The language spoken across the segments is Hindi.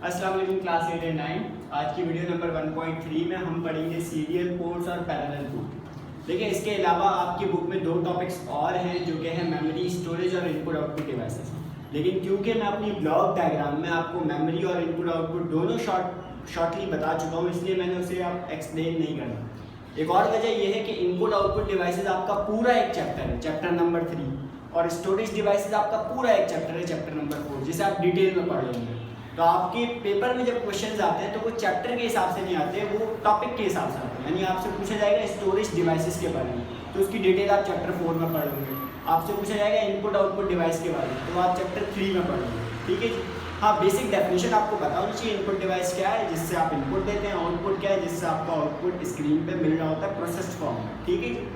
अस्सलाम वालेकुम क्लास 8 एंड 9। आज की वीडियो नंबर 1.3 में हम पढ़ेंगे सीरियल पोर्ट्स और पैरेलल पोर्ट। देखिए, इसके अलावा आपकी बुक में दो टॉपिक्स और हैं जो कि हैं मेमोरी, स्टोरेज और इनपुट आउटपुट डिवाइसेस। लेकिन क्योंकि मैं अपनी ब्लॉक डायग्राम में आपको मेमोरी और इनपुट आउटपुट दोनों शॉर्टली बता चुका हूँ, इसलिए मैंने उसे आप एक्सप्लेन नहीं करना। एक और वजह यह है कि इनपुट आउटपुट डिवाइसेस आपका पूरा एक चैप्टर है, चैप्टर नंबर 3, और स्टोरेज डिवाइसेस आपका पूरा एक चैप्टर है, चैप्टर नंबर 4, जिसे आप डिटेल में पढ़ लेंगे। तो आपके पेपर में जब क्वेश्चंस आते हैं तो वो चैप्टर के हिसाब से नहीं आते, वो टॉपिक के हिसाब से आते हैं। यानी आपसे पूछा जाएगा स्टोरेज डिवाइसेस के बारे में, तो उसकी डिटेल आप चैप्टर 4 में पढ़ोगे। आपसे पूछा जाएगा इनपुट आउटपुट डिवाइस के बारे में, तो आप चैप्टर 3 में पढ़ोगे। ठीक है जी। हाँ, बेसिक डेफिनेशन आपको पता होनी चाहिए। इनपुट डिवाइस क्या है, जिससे आप इनपुट देते हैं, आउटपुट क्या है, जिससे आपका आउटपुट स्क्रीन पर मिल रहा होता है प्रोसेस्ड फॉर्म में। ठीक है जी।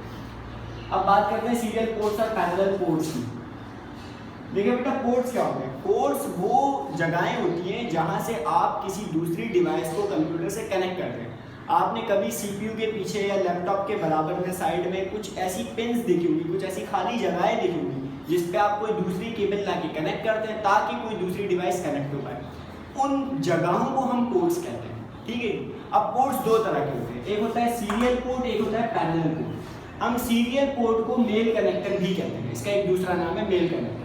अब बात करते हैं सीरियल पोर्ट्स और पैरेलल पोर्ट्स की। देखिए बेटा, पोर्ट्स क्या होते हैं? पोर्ट्स वो जगहें होती हैं जहां से आप किसी दूसरी डिवाइस को कंप्यूटर से कनेक्ट करते हैं। आपने कभी सीपीयू के पीछे या लैपटॉप के बराबर में साइड में कुछ ऐसी पिन्स देखी होंगी, कुछ ऐसी खाली जगहें देखी होंगी जिस पे आप कोई दूसरी केबल ला के कनेक्ट करते हैं ताकि कोई दूसरी डिवाइस कनेक्ट हो पाए। उन जगहों को हम पोर्ट्स कहते हैं। ठीक है। अब पोर्ट्स दो तरह के होते हैं, एक होता है सीरियल पोर्ट, एक होता है पैरेलल पोर्ट। हम सीरियल पोर्ट को मेल कनेक्टर भी कहते हैं, इसका एक दूसरा नाम है मेल कनेक्टर।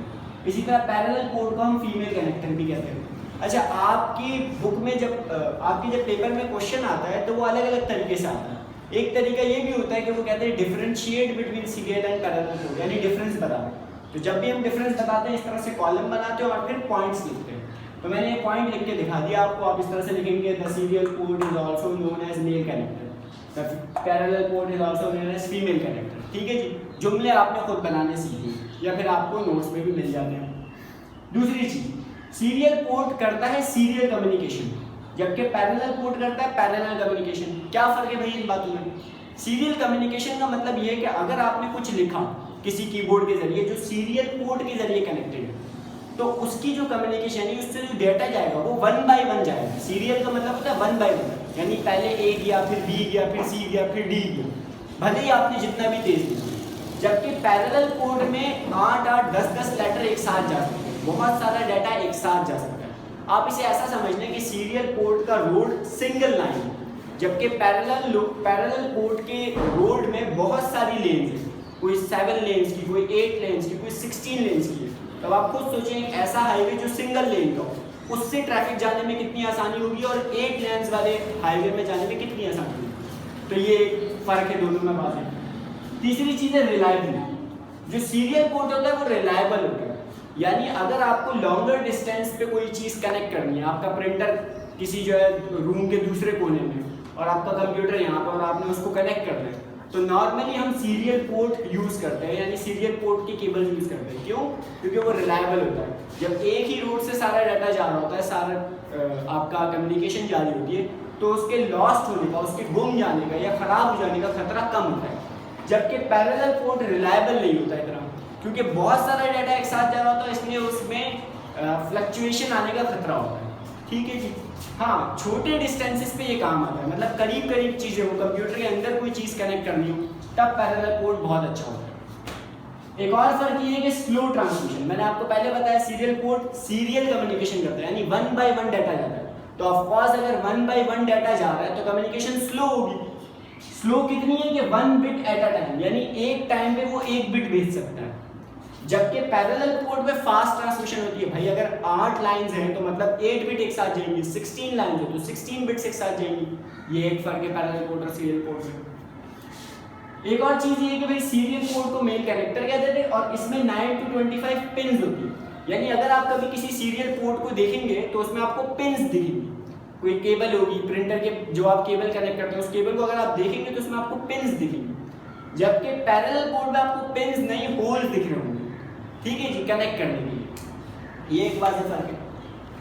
इसी तरह पैरेलल पोर्ट को हम फीमेल कनेक्टर भी कहते हैं। अच्छा, आपकी बुक में जब पेपर में क्वेश्चन आता है तो वो अलग अलग तरीके से आता है। एक तरीका ये भी होता है कि वो कहते हैं differentiate between serial and parallel port, यानी डिफरेंस बताओ। तो जब भी हम डिफरेंस बताते हैं इस तरह से कॉलम बनाते हैं और फिर पॉइंट्स लिखते हैं। तो मैंने ये पॉइंट लिख के दिखा दिया आपको, आप इस तरह से लिखेंगे the serial port is also known as male connector, the parallel port is also known as female connector. ठीक है जी। जुमले आपने खुद बनाने सीखे या फिर आपको नोट्स में भी मिल जाते हैं। दूसरी चीज, सीरियल पोर्ट करता है सीरियल कम्युनिकेशन, जबकि पैरेलल पोर्ट करता है पैरेलल कम्युनिकेशन। क्या फर्क है भाई इन बातों में? सीरियल कम्युनिकेशन का मतलब ये है कि अगर आपने कुछ लिखा किसी कीबोर्ड के जरिए जो सीरियल पोर्ट के जरिए कनेक्टेड है, तो उसकी जो कम्युनिकेशन यानी उससे जो डेटा जाएगा वो 1 बाय 1 जाएगा। सीरियल का मतलब होता है 1 बाय 1, यानी पहले ए गया, फिर बी गया, फिर सी गया, फिर डी गया, भले ही आपने जितना भी तेज लिखा। जबकि पैरेलल पोर्ट में 8-8, 10-10 लेटर एक साथ जा सकते हैं, बहुत सारा डाटा एक साथ जा सकता है। आप इसे ऐसा समझ लें कि सीरियल पोर्ट का रोड सिंगल लाइन है, जबकि पैरेलल पोर्ट के रोड में बहुत सारी लेन्स हैं, कोई 7 लेन्स की, कोई 8 लेन्स की, कोई 16 लेन्स की है। तब आप खुद सोचें, ऐसा हाईवे जो सिंगल लेन का हो, उससे ट्रैफिक जाने में कितनी आसानी होगी और 8 लेन्स वाले हाईवे में जाने में कितनी आसानी होगी। तो ये फर्क है दोनों में बात है। तीसरी चीज़ है रिलायबिलिटी। जो सीरियल पोर्ट होता है वो रिलायबल होता है, यानी अगर आपको लॉन्गर डिस्टेंस पे कोई चीज़ कनेक्ट करनी है, आपका प्रिंटर किसी जो है रूम के दूसरे कोने में और आपका कंप्यूटर यहाँ पर, और आपने उसको कनेक्ट करना है, तो नॉर्मली हम सीरियल पोर्ट यूज़ करते हैं, यानी सीरियल पोर्ट की केबल यूज़ करते हैं। क्यों? क्योंकि वो रिलायबल होता है। जब एक ही रूट से सारा डाटा जा रहा होता है, सारा आपका कम्युनिकेशन जारी होती है, तो उसके लॉस्ट होने का, उसके गुम जाने का या ख़राब हो जाने का खतरा कम होता है। जबकि पैरेलल पोर्ट रिलायबल नहीं होता इतना, क्योंकि बहुत सारा डाटा एक साथ जा रहा होता है, इसलिए उसमें फ्लक्चुएशन आने का खतरा होता है। ठीक है जी। हाँ, छोटे डिस्टेंसेस पे ये काम आता है, मतलब करीब करीब चीज़ें हो, कंप्यूटर के अंदर कोई चीज़ कनेक्ट करनी हो, तब पैरेलल पोर्ट बहुत अच्छा होता है। एक और फर्क ये है कि स्लो ट्रांसमिशन। मैंने आपको पहले बताया सीरियल पोर्ट सीरियल कम्युनिकेशन करता है, यानी 1 बाय 1 डाटा जाता है। तो ऑफकोर्स अगर 1 बाय 1 डाटा जा रहा है तो कम्युनिकेशन स्लो होगी। स्लो कितनी है कि 1 बिट एट अ टाइम, यानी एक टाइम पे वो 1 बिट भेज सकता है। जबकि पैरेलल पोर्ट में फास्ट ट्रांसमिशन होती है। भाई अगर 8 लाइंस हैं तो मतलब 8 बिट एक साथ जाएंगी, 16 लाइंस हो तो 16 बिट्स एक साथ जाएंगी। ये एक फर्क है पैरेलल पोर्ट और सीरियल पोर्ट में। एक और चीज़ ये है कि भाई सीरियल पोर्ट को मेल कनेक्टर कहते थे और इसमें 9 to 25 पिन्स होती है, यानी अगर आप कभी किसी सीरियल पोर्ट को देखेंगे तो उसमें आपको पिन्स दिखेंगी, कोई केबल होगी प्रिंटर के, जो आप केबल कनेक्ट करते हैं उस केबल को अगर आप देखेंगे तो उसमें आपको पिन्स दिखेंगे। जबकि पैरेलल पोर्ट में आपको पिन्स नहीं, होल्स दिख रहे होंगे। ठीक है जी, कनेक्ट करने के लिए। ये एक बात से फर्क है।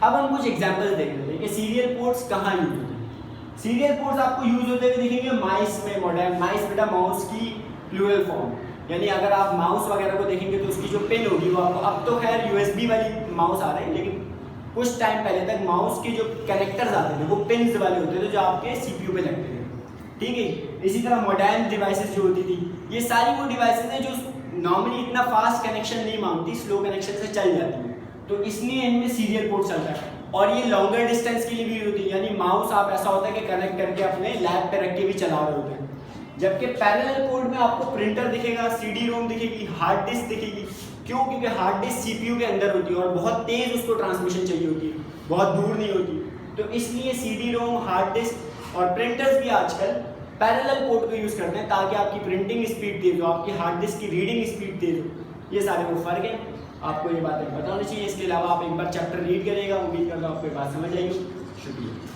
अब हम कुछ एग्जांपल्स देख लेते हैं कि सीरियल पोर्ट्स कहाँ यूज होते हैं। सीरियल पोर्ट्स आपको यूज होते हुए दिखेंगे माइस में। मॉडर्न माइस बेटा माउस की प्लूरल फॉर्म, यानी अगर आप माउस वगैरह को देखेंगे तो उसकी जो पिन होगी वो आपको, अब तो खैर यूएसबी वाली माउस आ रहे हैं, लेकिन कुछ टाइम पहले तक माउस के जो कनेक्टर्स आते थे वो पिन्स वाले होते थे जो आपके सीपीयू पे लगते थे। ठीक है। इसी तरह मॉडर्न डिवाइसेस जो होती थी, ये सारी वो डिवाइसेस हैं जो नॉर्मली इतना फास्ट कनेक्शन नहीं मांगती, स्लो कनेक्शन से चल जाती है, तो इसलिए इनमें सीरियल पोर्ट चलता है। और ये लॉन्गर डिस्टेंस के लिए भी होती है, यानी माउस आप ऐसा होता है कि कनेक्ट करके अपने लैब पे रख के भी चला रहे होते हैं। जबकि पैरेलल पोर्ट में आपको प्रिंटर दिखेगा, सीडी रोम दिखेगी, हार्ड डिस्क दिखेगी। क्यों? क्योंकि हार्ड डिस्क सीपीयू के अंदर होती है और बहुत तेज उसको ट्रांसमिशन चाहिए होती है, बहुत दूर नहीं होती। तो इसलिए सीडी रोम, हार्ड डिस्क और प्रिंटर्स भी आजकल पैरेलल पोर्ट को यूज़ करते हैं ताकि आपकी प्रिंटिंग स्पीड तेज हो, आपकी हार्ड डिस्क की रीडिंग स्पीड तेज हो। ये सारे वो फ़र्क है, आपको ये बातें पता होनी चाहिए। इसके अलावा आप एक बार चैप्टर रीड करिएगा, उम्मीद करता हूँ आपको ये बात समझ आएगी। शुक्रिया।